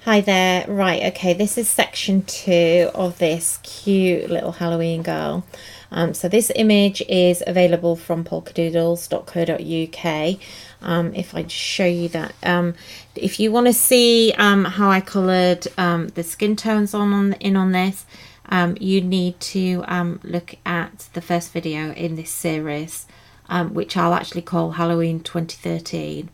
Hi there. Right, okay, this is section 2 of this cute little Halloween girl. So this image is available from polkadoodles.co.uk. If I just show you that, if you want to see how I coloured the skin tones on this, you need to look at the first video in this series, which I'll actually call Halloween 2013.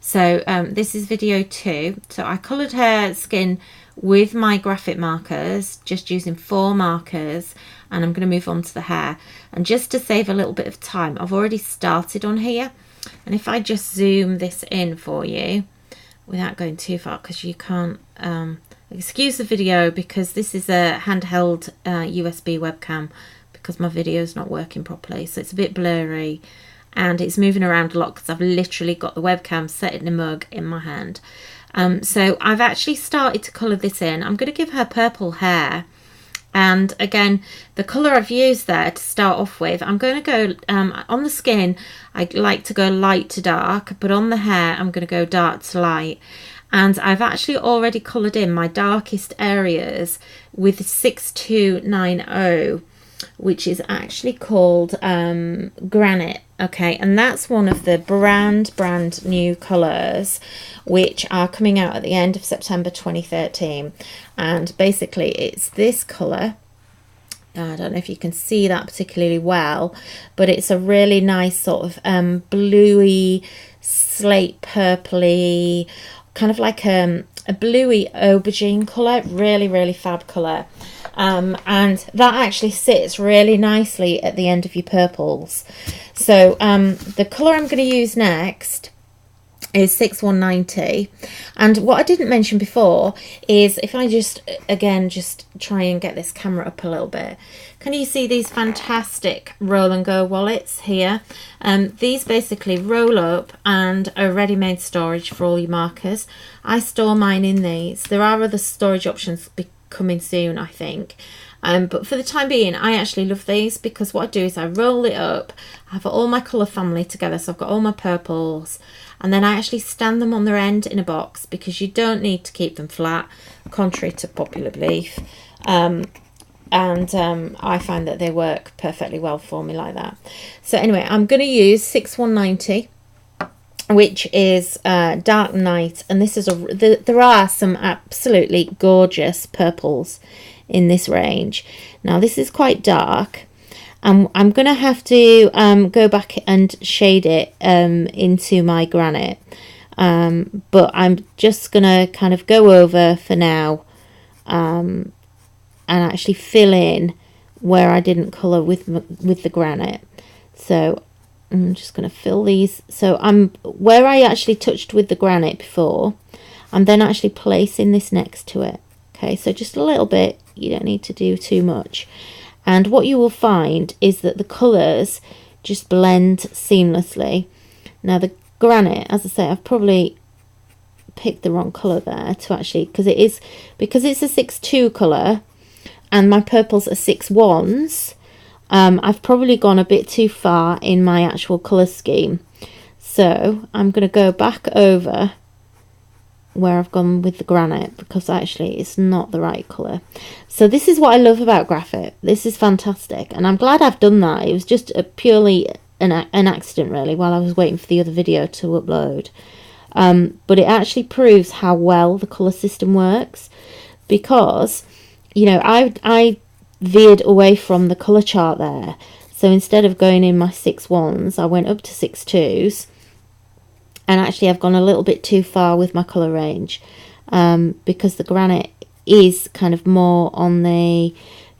So this is video 2. So I coloured her skin with my graphic markers, just using 4 markers, and I'm going to move on to the hair. And just to save a little bit of time, I've already started on here. And if I just zoom this in for you, without going too far, because you can't, excuse the video, because this is a handheld USB webcam, because my video is not working properly, so it's a bit blurry. And it's moving around a lot because I've literally got the webcam set in a mug in my hand. So I've actually started to colour this in. I'm going to give her purple hair. And again, the colour I've used there to start off with, I'm going to go, on the skin, I like to go light to dark, but on the hair, I'm going to go dark to light. And I've actually already coloured in my darkest areas with 6290, which is actually called Granite. Okay, and that's one of the brand new colours which are coming out at the end of September 2013. And basically it's this colour. I don't know if you can see that particularly well, but it's a really nice sort of bluey, slate purpley, kind of like a bluey aubergine colour. Really fab colour. And that actually sits really nicely at the end of your purples. So the colour I'm going to use next is 6190. And what I didn't mention before is, if I just try and get this camera up a little bit, can you see these fantastic roll and go wallets here? These basically roll up and are ready-made storage for all your markers. I store mine in these. There are other storage options coming soon, I think, but for the time being I actually love these, because what I do is I roll it up, I have all my colour family together, so I've got all my purples, and then I actually stand them on their end in a box, because you don't need to keep them flat, contrary to popular belief. I find that they work perfectly well for me like that. So anyway, I'm going to use 6190, which is Dark Night, and this is there are some absolutely gorgeous purples in this range. Now this is quite dark, and I'm gonna have to go back and shade it into my Granite, but I'm just gonna kind of go over for now and actually fill in where I didn't colour with the Granite. So I'm just going to fill these. So where I actually touched with the Granite before, I'm then actually placing this next to it. Okay, so just a little bit, you don't need to do too much. And what you will find is that the colours just blend seamlessly. Now the Granite, as I say, I've probably picked the wrong colour there to actually, because it's a 6-2 colour and my purples are 6-1s. I've probably gone a bit too far in my actual colour scheme. So I'm going to go back over where I've gone with the Granite, because actually it's not the right colour. So this is what I love about graphite. This is fantastic, and I'm glad I've done that. It was just purely an accident really, while I was waiting for the other video to upload. But it actually proves how well the colour system works, because, you know, I veered away from the colour chart there. So instead of going in my 6-1s, I went up to 6-2s, and actually I've gone a little bit too far with my colour range, because the Granite is kind of more on the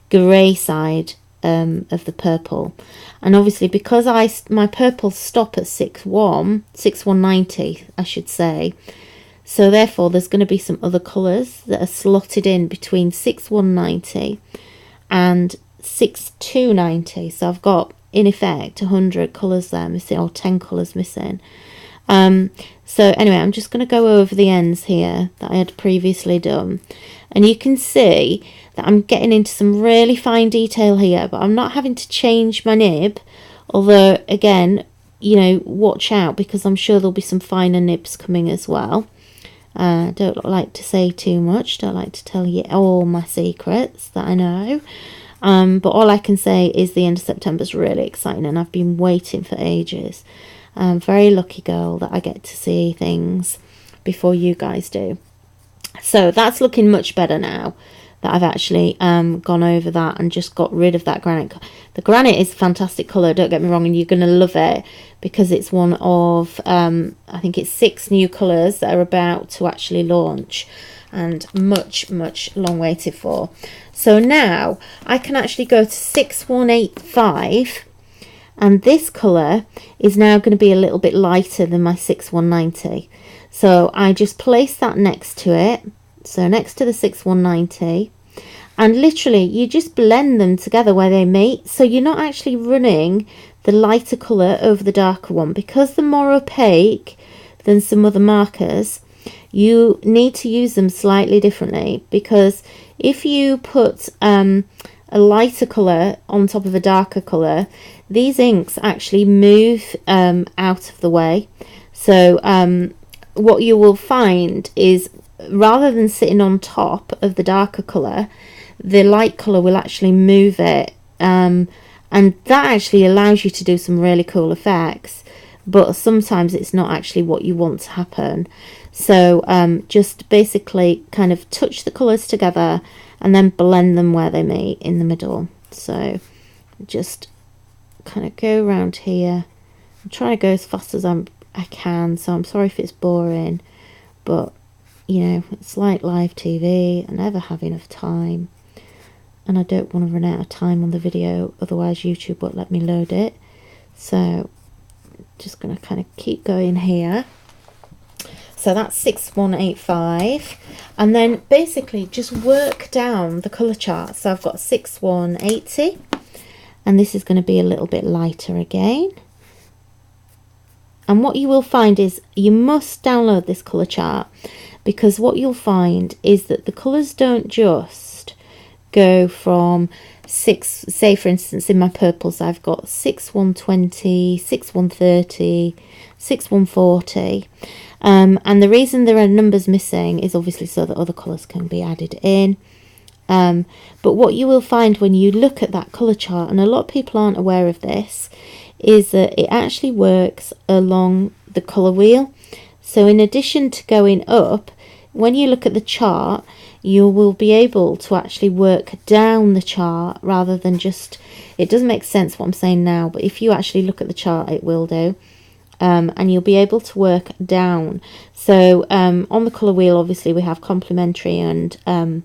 grey side of the purple. And obviously because my purples stop at 6190, I should say, so therefore there's going to be some other colours that are slotted in between 6190 and 6290. So I've got, in effect, 100 colours there missing, or 10 colours missing. So anyway, I'm just going to go over the ends here that I had previously done, and you can see that I'm getting into some really fine detail here, but I'm not having to change my nib, although again, you know, watch out, because I'm sure there'll be some finer nibs coming as well. Don't like to say too much, don't like to tell you all my secrets that I know. But all I can say is the end of September is really exciting, and I've been waiting for ages. I'm a very lucky girl that I get to see things before you guys do. So that's looking much better now that I've actually gone over that and just got rid of that granite. The granite is a fantastic colour, don't get me wrong, and you're going to love it because it's one of, I think it's 6 new colours that are about to actually launch, and much long waited for. So now I can actually go to 6185, and this colour is now going to be a little bit lighter than my 6190. So I just place that next to it, so next to the 6190, and literally you just blend them together where they meet. So you're not actually running the lighter colour over the darker one, because they're more opaque than some other markers. You need to use them slightly differently, because if you put a lighter colour on top of a darker colour, these inks actually move out of the way. So what you will find is, rather than sitting on top of the darker colour, the light colour will actually move it, and that actually allows you to do some really cool effects, but sometimes it's not actually what you want to happen. So just basically kind of touch the colours together and then blend them where they meet in the middle. So just kind of go around here. I'm trying to go as fast as I can, so I'm sorry if it's boring, but you know, it's like live TV. I never have enough time, and I don't want to run out of time on the video, otherwise YouTube won't let me load it. So just going to kind of keep going here. So that's 6185, and then basically just work down the colour chart. So I've got 6180, and this is going to be a little bit lighter again. And what you will find is you must download this colour chart, because what you'll find is that the colours don't just go from 6, say for instance in my purples I've got 6120, 6130, 6140, and the reason there are numbers missing is obviously so that other colours can be added in. But what you will find when you look at that colour chart, and a lot of people aren't aware of this, is that it actually works along the colour wheel. So in addition to going up, when you look at the chart, you will be able to actually work down the chart rather than just, it doesn't make sense what I'm saying now, but if you actually look at the chart it will do. And you'll be able to work down. So on the colour wheel obviously we have complementary and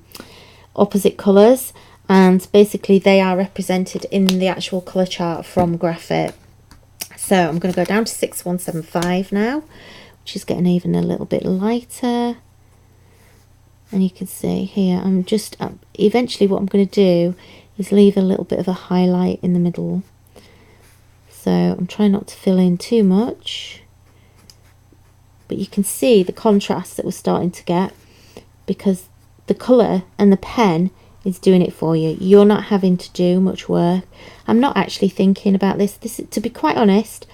opposite colours, and basically they are represented in the actual colour chart from Graphit. So I'm going to go down to 6175 now, which is getting even a little bit lighter. And you can see here, I'm just, eventually what I'm going to do is leave a little bit of a highlight in the middle. So I'm trying not to fill in too much. But you can see the contrast that we're starting to get, because the colour and the pen is doing it for you. You're not having to do much work. I'm not actually thinking about this. To be quite honest,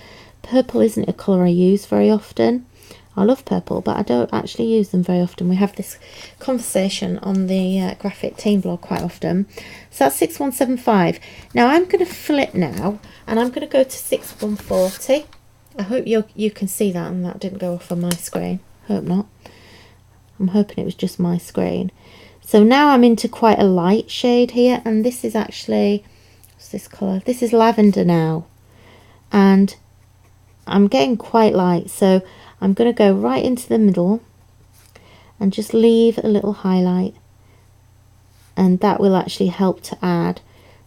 purple isn't a colour I use very often. I love purple, but I don't actually use them very often. We have this conversation on the Graphit team blog quite often. So that's 6175. Now I'm going to flip now, and I'm going to go to 6140. I hope you can see that, and that didn't go off on my screen. Hope not. I'm hoping it was just my screen. So now I'm into quite a light shade here, and this is actually, what's this colour? This is lavender now, and I'm getting quite light, so I'm going to go right into the middle and just leave a little highlight, and that will actually help to add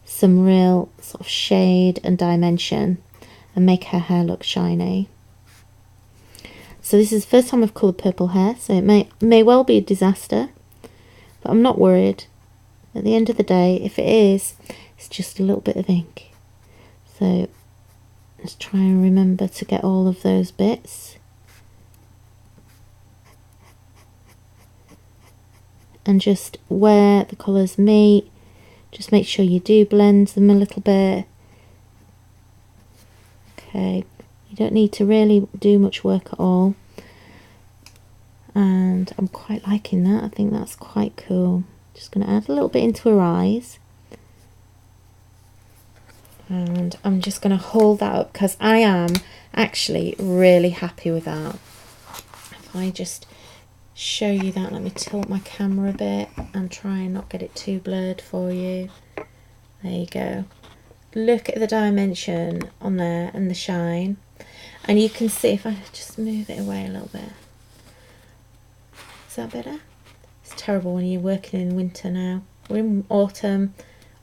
some real sort of shade and dimension and make her hair look shiny. So this is the first time I've coloured purple hair, so it may well be a disaster, but I'm not worried. At the end of the day, if it is, it's just a little bit of ink. So let's try and remember to get all of those bits. And just where the colours meet, just make sure you do blend them a little bit. Okay, you don't need to really do much work at all. and I'm quite liking that. I think that's quite cool. Just going to add a little bit into her eyes, and I'm just going to hold that up because I am actually really happy with that. If I just show you that, let me tilt my camera a bit and try and not get it too blurred for you. There you go. Look at the dimension on there and the shine, and you can see if I just move it away a little bit. Is that better? It's terrible when you're working in winter now. We're in autumn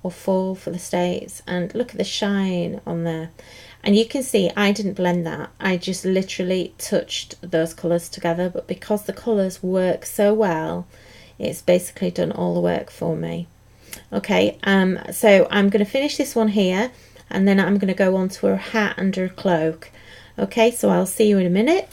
or fall for the States, and look at the shine on there. And you can see I didn't blend that. I just literally touched those colours together, but because the colours work so well, it's basically done all the work for me. Okay, so I'm going to finish this one here, and then I'm going to go on to her hat and her cloak. Okay, so I'll see you in a minute.